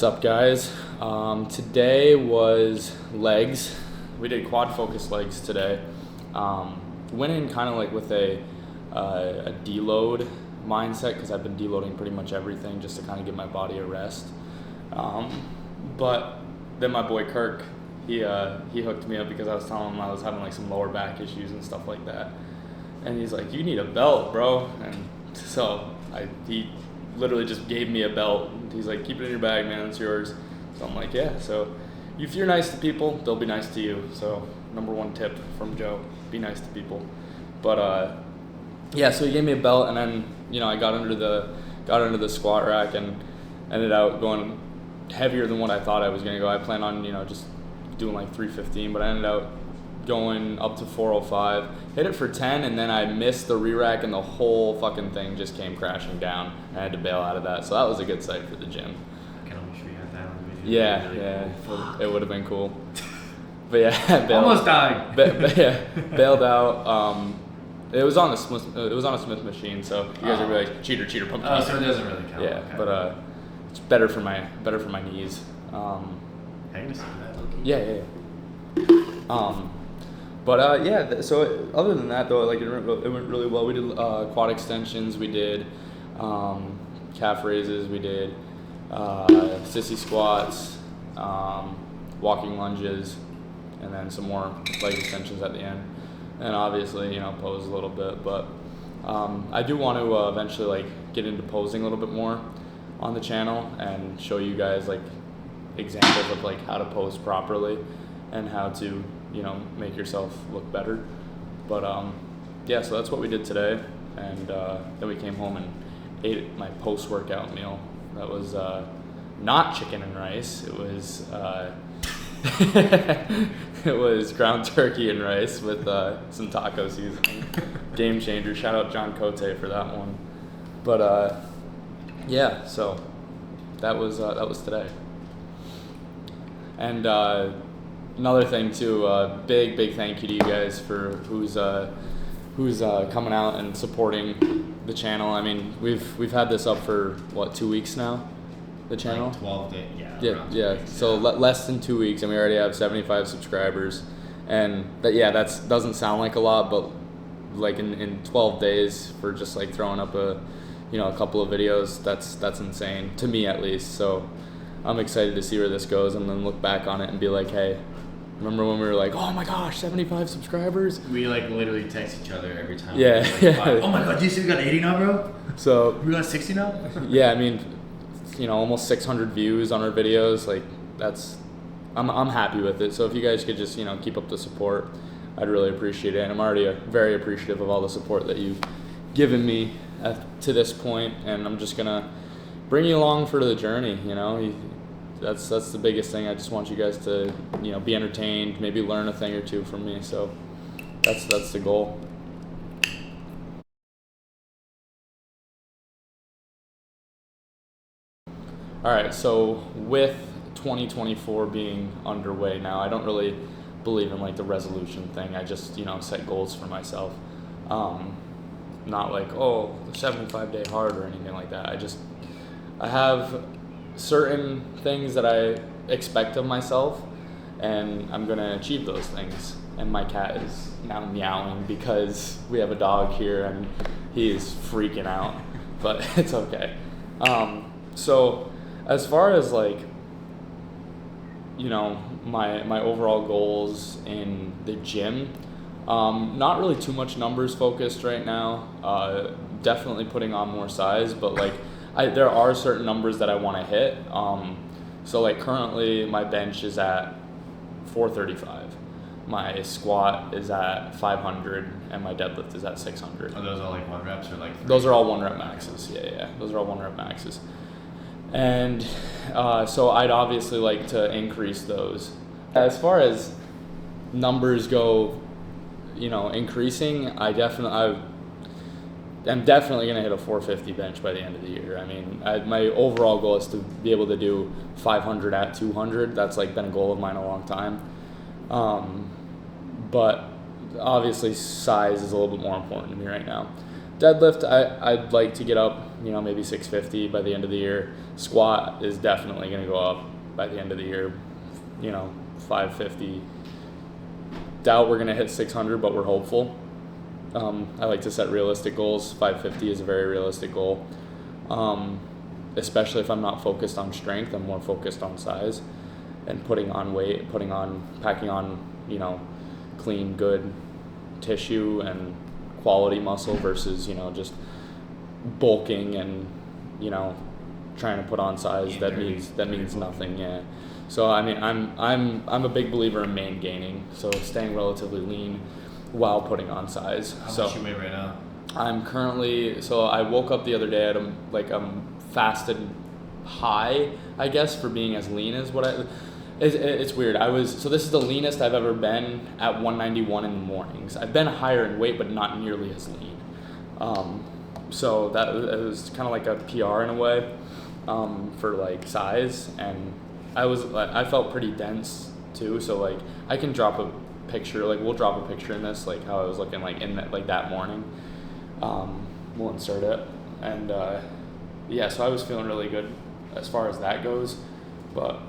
What's up, guys? Today was legs. We did quad focus legs today. Went in kind of like with a deload mindset because I've been deloading pretty much everything just to kind of give my body a rest. But then my boy Kirk, he hooked me up because I was telling him I was having like some lower back issues and stuff like that. And he's like, "You need a belt, bro." And so he literally just gave me a belt. He's like, "Keep it in your bag, man. It's yours." So I'm like, "Yeah." So if you're nice to people, they'll be nice to you. So number one tip from Joe: be nice to people. But yeah. So he gave me a belt, and then I got under the squat rack and ended up going heavier than what I thought I was gonna go. I planned on just doing like 315, but I ended up going up to 405, hit it for 10, and then I missed the re-rack and the whole fucking thing just came crashing down. I had to bail out of that, so that was a good sight for the gym. I kind of wish we had that on the video. Yeah, really yeah, cool. it would have been cool. But yeah, almost died. Bailed out. It was on a Smith machine, so you guys are really like cheater, pump. Oh, so it doesn't really count. Yeah, okay. but it's better for my knees. I can see that. Yeah. But so other than that though, like it went really well. We did quad extensions, we did calf raises, we did sissy squats, walking lunges, and then some more leg extensions at the end. And obviously, pose a little bit, but I do want to eventually like get into posing a little bit more on the channel and show you guys like examples of like how to pose properly and how to make yourself look better. But yeah, so that's what we did today, and then we came home and ate my post-workout meal. That was not chicken and rice. It was it was ground turkey and rice with some taco seasoning. Game changer. Shout out John Cote for that one. But yeah, so that was today. And another thing too, big thank you to you guys for who's coming out and supporting the channel. I mean, we've had this up for 2 weeks now, the channel. Like 12 days. Yeah. So less than 2 weeks, and we already have 75 subscribers. And that doesn't sound like a lot, but like in 12 days for just like throwing up a couple of videos, that's insane to me at least. So I'm excited to see where this goes and then look back on it and be like, hey, remember when we were like, oh my gosh, 75 subscribers? We like literally text each other every time. Yeah. Oh my god, do you see we got 80 now, bro? So we got 60 now? Yeah, I mean, almost 600 views on our videos. Like I'm happy with it. So if you guys could just, keep up the support, I'd really appreciate it. And I'm already very appreciative of all the support that you've given me to this point, and I'm just gonna bring you along for the journey. That's the biggest thing. I just want you guys to be entertained, maybe learn a thing or two from me. So that's the goal. All right, so with 2024 being underway now, I don't really believe in like the resolution thing. I just set goals for myself. Not like, the 75-day hard or anything like that. I have certain things that I expect of myself, and I'm gonna achieve those things. And my cat is now meowing because we have a dog here and he is freaking out, but it's okay. So as far as like, my overall goals in the gym, not really too much numbers focused right now. Definitely putting on more size, but like there are certain numbers that I want to hit. So like currently my bench is at 435. My squat is at 500 and my deadlift is at 600. Are those all like 1 reps or like 3? Those are all 1 rep maxes. Yeah. Those are all 1 rep maxes. And so I'd obviously like to increase those. As far as numbers go, increasing, I'm definitely going to hit a 450 bench by the end of the year. I mean, my overall goal is to be able to do 500 at 200. That's like been a goal of mine a long time. But obviously size is a little bit more important to me right now. deadlift, I'd like to get up, maybe 650 by the end of the year. Squat is definitely going to go up by the end of the year, 550. Doubt we're going to hit 600, but we're hopeful. I like to set realistic goals. 550 is a very realistic goal. Especially if I'm not focused on strength, I'm more focused on size and packing on, clean, good tissue and quality muscle versus, just bulking and, trying to put on size that means nothing. Yeah. So I mean, I'm a big believer in main gaining. So staying relatively lean while putting on size. How much you weigh right now? I'm currently, so I woke up the other day at fasted high, I guess, for being as lean as it's weird. So this is the leanest I've ever been at 191 in the mornings. I've been higher in weight, but not nearly as lean. So that it was kind of like a PR in a way, for like size, and I felt pretty dense too. So like I can drop a picture, like we'll drop a picture in this, like how I was looking like in that morning. We'll insert it, and yeah, so I was feeling really good as far as that goes, but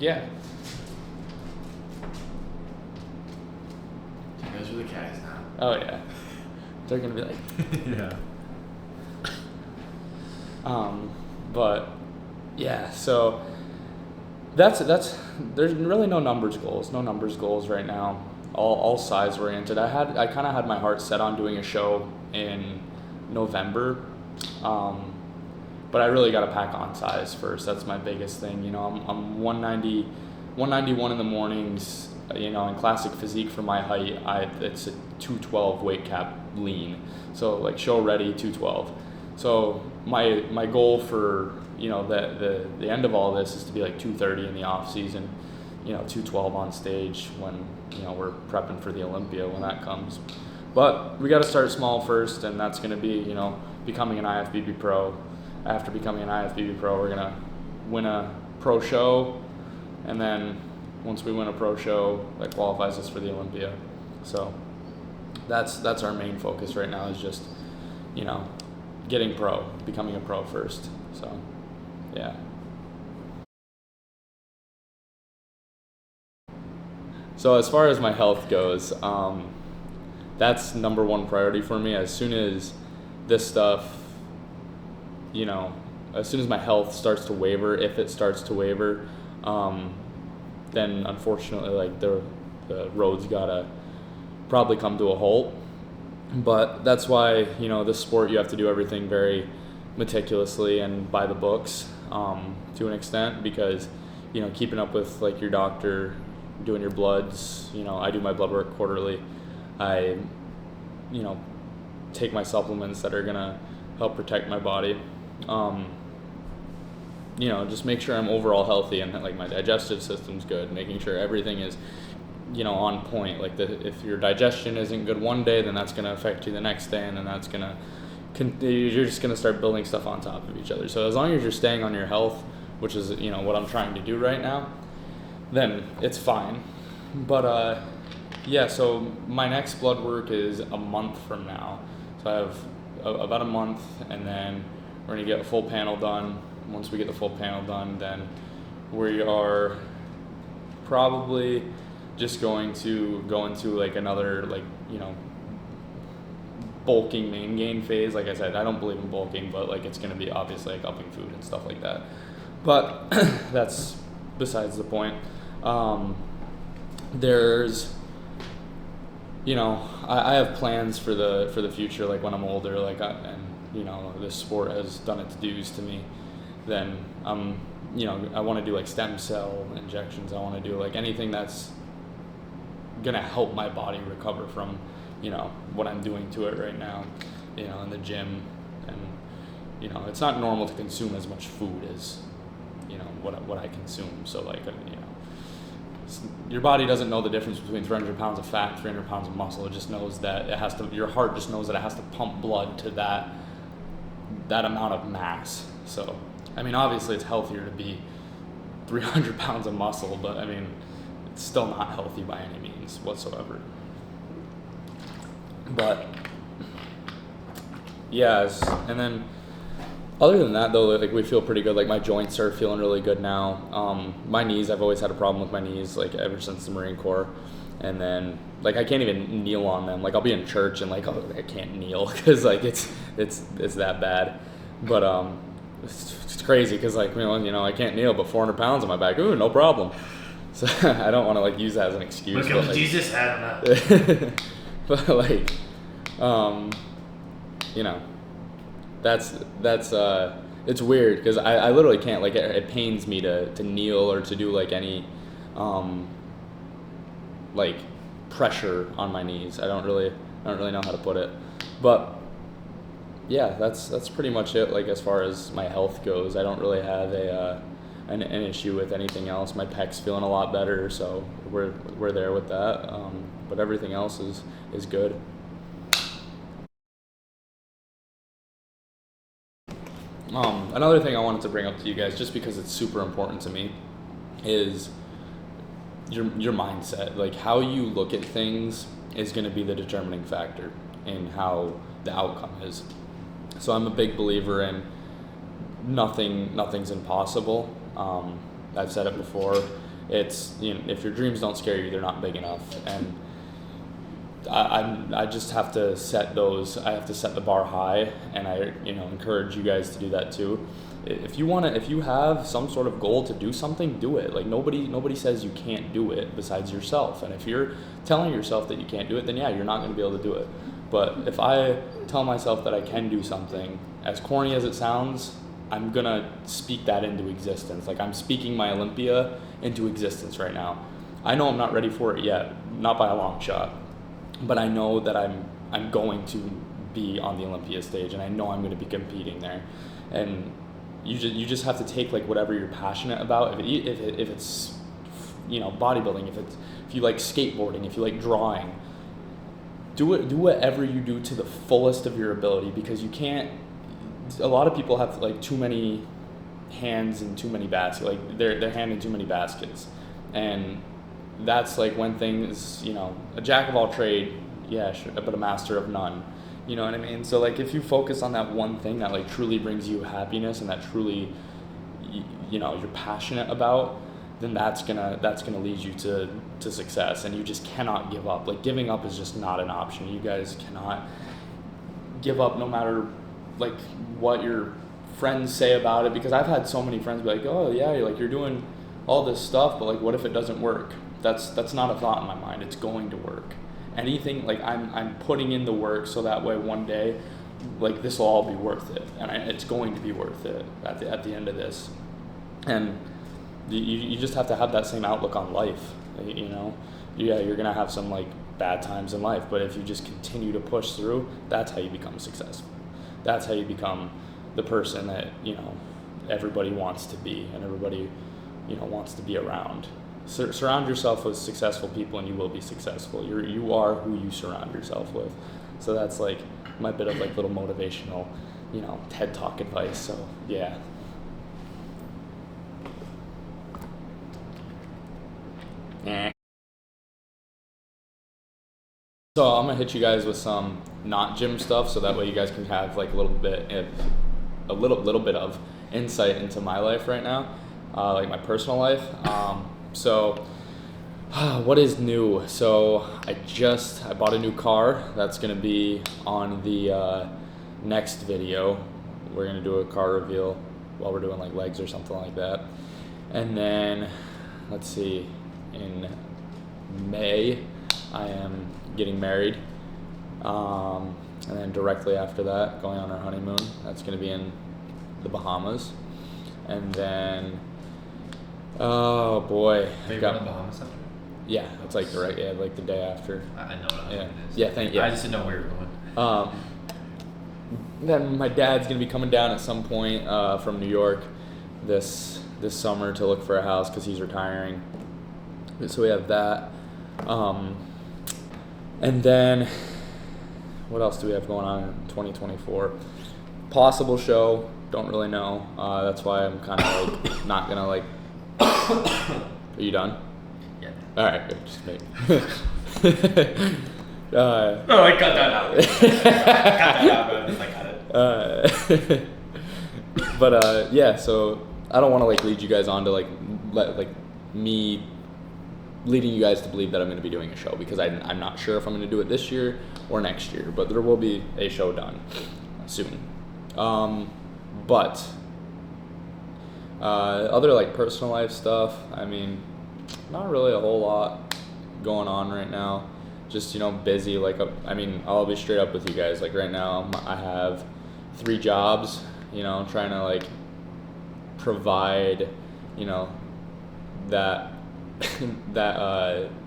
yeah. Those are the cats now. Oh yeah, they're gonna be like yeah. But yeah, so that's there's really no numbers goals right now. All size oriented. I kind of had my heart set on doing a show in November, but I really got to pack on size first. That's my biggest thing. I'm 191 in the mornings. In classic physique for my height, it's a 212 weight cap lean. So like show ready 212. So my goal for the end of all this is to be like 230 in the off season. 212 on stage when we're prepping for the Olympia when that comes. But we got to start small first, and that's going to be becoming an IFBB pro. After becoming an IFBB pro, we're going to win a pro show, and then once we win a pro show, that qualifies us for the Olympia. So that's our main focus right now, is just getting pro, becoming a pro first. So yeah. So as far as my health goes, that's number one priority for me. As soon as this stuff, as soon as my health starts to waver, if it starts to waver, then unfortunately, like the road's gotta probably come to a halt. But that's why, this sport, you have to do everything very meticulously and by the books, to an extent, because, keeping up with like your doctor, doing your bloods, I do my blood work quarterly. I, take my supplements that are gonna help protect my body. Just make sure I'm overall healthy and like my digestive system's good, making sure everything is, on point. Like if your digestion isn't good one day, then that's gonna affect you the next day, and then that's you're just gonna start building stuff on top of each other. So as long as you're staying on your health, which is, what I'm trying to do right now, then it's fine. But yeah, so my next blood work is a month from now. So I have about a month, and then we're gonna get a full panel done. Once we get the full panel done, then we are probably just going to go into like another bulking main gain phase. Like I said, I don't believe in bulking, but like it's gonna be obviously like upping food and stuff like that. But that's besides the point. There's, I have plans for the future, like when I'm older, this sport has done its dues to me. Then I want to do like stem cell injections. I want to do like anything that's gonna help my body recover from, what I'm doing to it right now, in the gym. And, it's not normal to consume as much food as, what I consume. So like, your body doesn't know the difference between 300 pounds of fat, 300 pounds of muscle. It just knows that your heart just knows that it has to pump blood to that amount of mass. So, I mean, obviously it's healthier to be 300 pounds of muscle, but I mean, it's still not healthy by any means whatsoever. But Yes, and then other than that though, like we feel pretty good. Like my joints are feeling really good now. My knees, I've always had a problem with my knees, like ever since the Marine Corps. And then like I can't even kneel on them. Like I'll be in church and like I can't kneel because like it's that bad. But it's crazy because like you know I can't kneel, but 400 pounds on my back, ooh, no problem. So I don't want to like use that as an excuse. Look at Jesus had enough. But like, you know, that's it's weird because I literally can't, like it pains me to kneel or to do like any like pressure on my knees. I don't really know how to put it, but yeah, that's pretty much it. Like as far as my health goes, I don't really have an issue with anything else. My pec's feeling a lot better, so we're there with that. But everything else is good. Another thing I wanted to bring up to you guys, just because it's super important to me, is your mindset. Like how you look at things is going to be the determining factor in how the outcome is. So I'm a big believer in nothing's impossible. I've said it before. It's, you know, if your dreams don't scare you, they're not big enough. And I just have to set those. I have to set the bar high, and I encourage you guys to do that too. If you have some sort of goal to do something, do it. Like nobody says you can't do it besides yourself. And if you're telling yourself that you can't do it, then yeah, you're not going to be able to do it. But if I tell myself that I can do something, as corny as it sounds, I'm gonna speak that into existence. Like I'm speaking my Olympia into existence right now. I know I'm not ready for it yet, not by a long shot, but I know that I'm going to be on the Olympia stage, and I know I'm going to be competing there. And you just have to take like whatever you're passionate about. If it's bodybuilding, if you like skateboarding, if you like drawing, do whatever you do to the fullest of your ability, because you can't. A lot of people have like too many hands in too many baskets, like their hand in too many baskets, and that's like when things, a jack of all trade, yeah, sure, but a master of none. You know what I mean? So like if you focus on that one thing that like truly brings you happiness and that truly, you're passionate about, then that's gonna lead you to success, and you just cannot give up. Like giving up is just not an option. You guys cannot give up, no matter like what your friends say about it, because I've had so many friends be like, oh yeah, you're doing all this stuff, but like what if it doesn't work? That's not a thought in my mind. It's going to work. Anything, like I'm putting in the work so that way one day, like this will all be worth it, and it's going to be worth it at the end of this. And you just have to have that same outlook on life. Yeah, you're gonna have some like bad times in life, but if you just continue to push through, that's how you become successful. That's how you become the person that everybody wants to be, and everybody wants to be around. Surround yourself with successful people, and you will be successful. You are who you surround yourself with. So that's like my bit of like little motivational, TED Talk advice. So yeah. So I'm gonna hit you guys with some not gym stuff, so that way you guys can have like a little bit of insight into my life right now, like my personal life. So what is new? So I bought a new car. That's gonna be on the next video. We're gonna do a car reveal while we're doing like legs or something like that. And then let's see, in May I am getting married, and then directly after that going on our honeymoon. That's gonna be in the Bahamas. And then oh boy, They got the Bahamas after? Yeah, it's like like the day after. I know what Yeah. it is. Yeah. I just didn't know where you were going. Then my dad's gonna be coming down at some point from New York this summer to look for a house because he's retiring. So we have that. And then what else do we have going on in 2024? Possible show, don't really know. That's why I'm kind of like not gonna like. Are you done? Yeah. All right, good. Just make. I cut that out. Cut that out, bro. I cut it. Yeah, so I don't want to like lead you guys on to like me leading you guys to believe that I'm going to be doing a show, because I'm not sure if I'm going to do it this year or next year, but there will be a show done soon. But other like personal life stuff, I mean, not really a whole lot going on right now. Just, you know, busy. Like, I mean, I'll be straight up with you guys. Like right now, I have 3 jobs. You know, trying to like provide, you know, that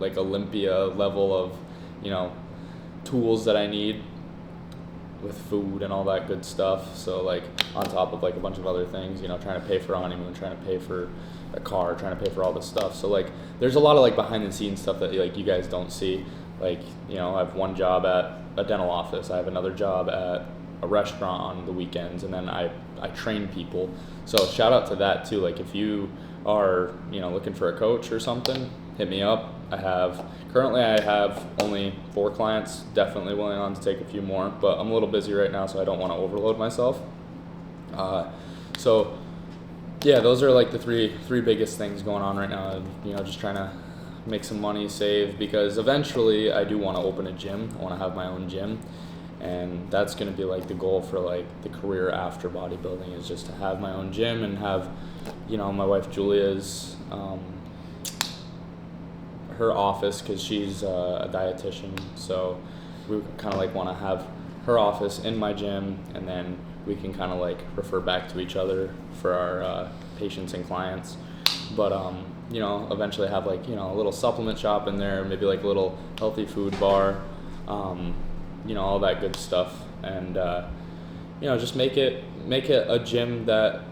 like Olympia level of, you know, tools that I need with food and all that good stuff. So like on top of like a bunch of other things, you know, trying to pay for a honeymoon, trying to pay for a car, trying to pay for all this stuff. So like there's a lot of like behind the scenes stuff that like you guys don't see. Like, you know, I have one job at a dental office. I have another job at a restaurant on the weekends, and then I train people. So shout out to that too. Like if you are, you know, looking for a coach or something, hit me up. Currently I have only 4 clients, definitely willing on to take a few more, but I'm a little busy right now, so I don't want to overload myself. So yeah, those are like the three biggest things going on right now. You know, just trying to make some money, save, because eventually I do want to open a gym. I want to have my own gym, and that's going to be like the goal for like the career after bodybuilding, is just to have my own gym and have, you know, my wife Julia's her office, because she's a dietitian, so we kind of like want to have her office in my gym, and then we can kind of like refer back to each other for our patients and clients. But you know, eventually have like, you know, a little supplement shop in there, maybe like a little healthy food bar, you know, all that good stuff, and you know, just make it a gym that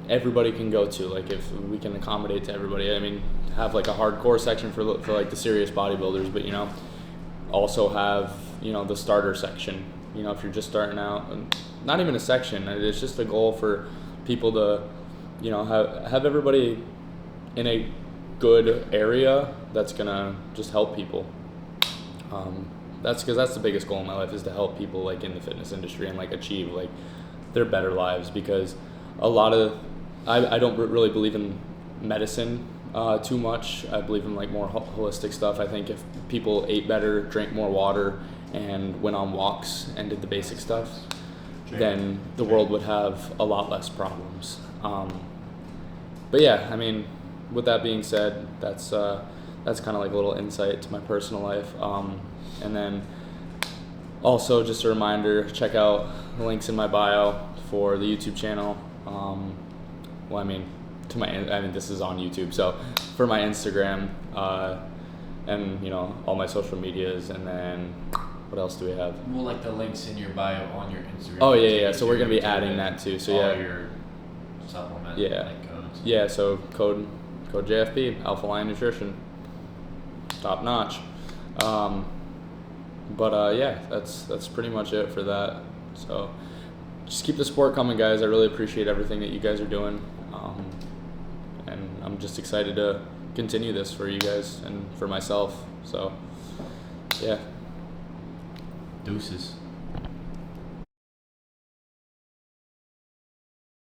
everybody can go to. Like if we can accommodate to everybody, I mean, have like a hardcore section for like the serious bodybuilders, but you know, also have, you know, the starter section. You know, if you're just starting out, and not even a section, it's just a goal for people to, you know, have everybody in a good area that's gonna just help people. That's because that's the biggest goal in my life, is to help people like in the fitness industry and like achieve like their better lives, because a lot of I don't really believe in medicine too much. I believe in like more holistic stuff. I think if people ate better, drank more water, and went on walks and did the basic stuff, then the world would have a lot less problems. But yeah, I mean, with that being said, that's kind of like a little insight to my personal life. And then also just a reminder, check out the links in my bio for the YouTube channel. Well, I mean, this is on YouTube, so for my Instagram, and you know, all my social medias, and then what else do we have? Well, like the links in your bio on your Instagram. Oh yeah. So we're gonna be adding that too. So all yeah. your supplement. Yeah. Like codes. Yeah. So code JFP, Alpha Lion Nutrition, top notch. But yeah, that's pretty much it for that. So just keep the support coming, guys. I really appreciate everything that you guys are doing. And I'm just excited to continue this for you guys and for myself. So yeah. Deuces.